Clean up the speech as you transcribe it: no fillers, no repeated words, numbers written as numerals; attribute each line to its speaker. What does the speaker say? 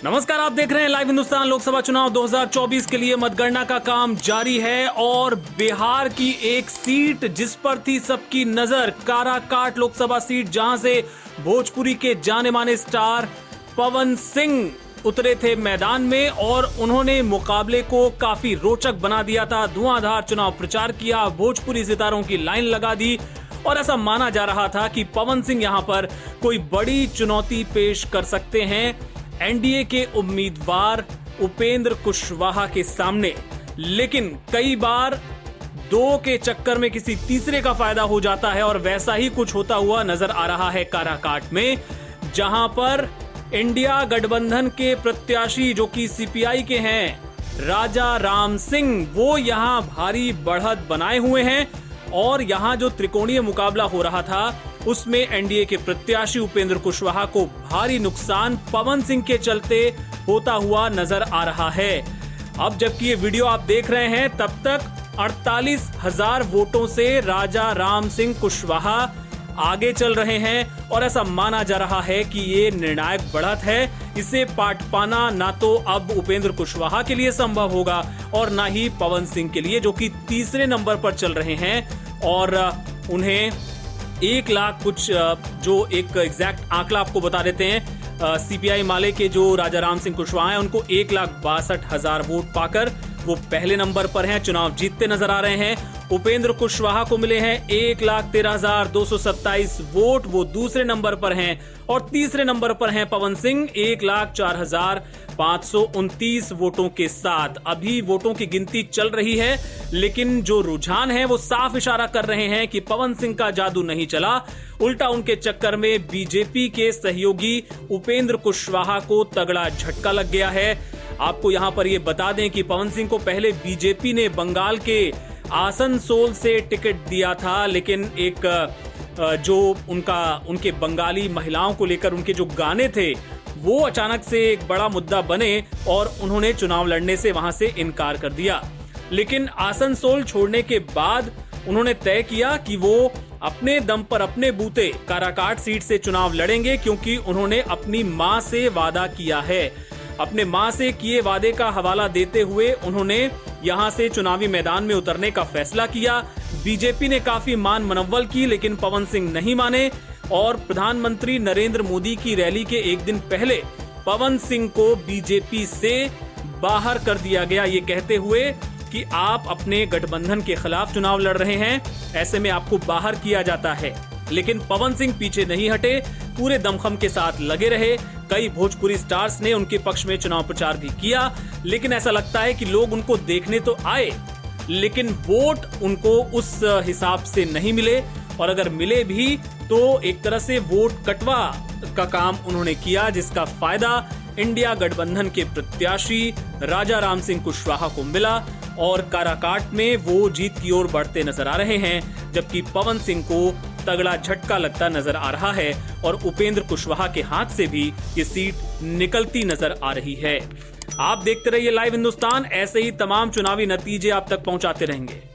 Speaker 1: नमस्कार, आप देख रहे हैं लाइव हिंदुस्तान। लोकसभा चुनाव 2024 के लिए मतगणना का काम जारी है और बिहार की एक सीट जिस पर थी सबकी नजर, काराकाट लोकसभा सीट, जहां से भोजपुरी के जाने माने स्टार पवन सिंह उतरे थे मैदान में और उन्होंने मुकाबले को काफी रोचक बना दिया था। धुआंधार चुनाव प्रचार किया, भोजपुरी सितारों की लाइन लगा दी और ऐसा माना जा रहा था कि पवन सिंह यहां पर कोई बड़ी चुनौती पेश कर सकते हैं एनडीए के उम्मीदवार उपेंद्र कुशवाहा के सामने। लेकिन कई बार दो के चक्कर में किसी तीसरे का फायदा हो जाता है और वैसा ही कुछ होता हुआ नजर आ रहा है काराकाट में, जहां पर इंडिया गठबंधन के प्रत्याशी जो कि सीपीआई के हैं राजा राम सिंह, वो यहां भारी बढ़त बनाए हुए हैं और यहां जो त्रिकोणीय मुकाबला हो रहा था उसमें एनडीए के प्रत्याशी उपेंद्र कुशवाहा को भारी नुकसान पवन सिंह के चलते होता हुआ नजर आ रहा है। अब जबकि ये वीडियो आप देख रहे हैं तब तक 48,000 वोटों से राजा राम सिंह कुशवाहा आगे चल रहे हैं और ऐसा माना जा रहा है कि ये निर्णायक बढ़त है। इसे पाट पाना ना तो अब उपेंद्र कुशवाहा के लिए संभव होगा और ना ही पवन सिंह के लिए, जो कि तीसरे नंबर पर चल रहे हैं और उन्हें 1 लाख कुछ, जो एक एग्जैक्ट आंकड़ा आपको बता देते हैं, सीपीआई माले के जो राजा राम सिंह कुशवाहा हैं उनको 1,62,000 वोट पाकर वो पहले नंबर पर हैं, चुनाव जीतते नजर आ रहे हैं। उपेंद्र कुशवाहा को मिले हैं 1,13,227 वोट, वो दूसरे नंबर पर हैं और तीसरे नंबर पर हैं पवन सिंह 1,04,529 वोटों के साथ। अभी वोटों की गिनती चल रही है, लेकिन जो रुझान है वो साफ इशारा कर रहे हैं कि पवन सिंह का जादू नहीं चला, उल्टा उनके चक्कर में बीजेपी के सहयोगी उपेंद्र कुशवाहा को तगड़ा झटका लग गया है। आपको यहां पर यह बता दें कि पवन सिंह को पहले बीजेपी ने बंगाल के आसनसोल से टिकट दिया था, लेकिन एक जो उनके बंगाली महिलाओं को लेकर उनके जो गाने थे वो अचानक से एक बड़ा मुद्दा बने और उन्होंने चुनाव लड़ने से वहां से इनकार कर दिया। लेकिन आसनसोल छोड़ने के बाद उन्होंने तय किया कि वो अपने दम पर अपने बूते काराकाट सीट से चुनाव लड़ेंगे, क्योंकि उन्होंने अपनी मां से वादा किया है। अपने मां से किए वादे का हवाला देते हुए उन्होंने यहां से चुनावी मैदान में उतरने का फैसला किया। बीजेपी ने काफी मान मनव्वल की, लेकिन पवन सिंह नहीं माने और प्रधानमंत्री नरेंद्र मोदी की रैली के एक दिन पहले पवन सिंह को बीजेपी से बाहर कर दिया गया, ये कहते हुए कि आप अपने गठबंधन के खिलाफ चुनाव लड़ रहे हैं, ऐसे में आपको बाहर किया जाता है। लेकिन पवन सिंह पीछे नहीं हटे, पूरे दमखम के साथ लगे रहे। कई भोजपुरी स्टार्स ने उनके पक्ष में चुनाव प्रचार भी किया, लेकिन ऐसा लगता है कि लोग उनको देखने तो आए, लेकिन वोट उनको उस हिसाब से नहीं मिले और अगर मिले भी तो एक तरह से वोट कटवा का काम उन्होंने किया, जिसका फायदा इंडिया गठबंधन के प्रत्याशी राजा राम सिंह कुशवाहा को मिला और काराकाट में वो जीत की ओर बढ़ते नजर आ रहे हैं, जबकि पवन सिंह को तगड़ा झटका लगता नजर आ रहा है और उपेंद्र कुशवाहा के हाथ से भी ये सीट निकलती नजर आ रही है। आप देखते रहिए लाइव हिंदुस्तान, ऐसे ही तमाम चुनावी नतीजे आप तक पहुंचाते रहेंगे।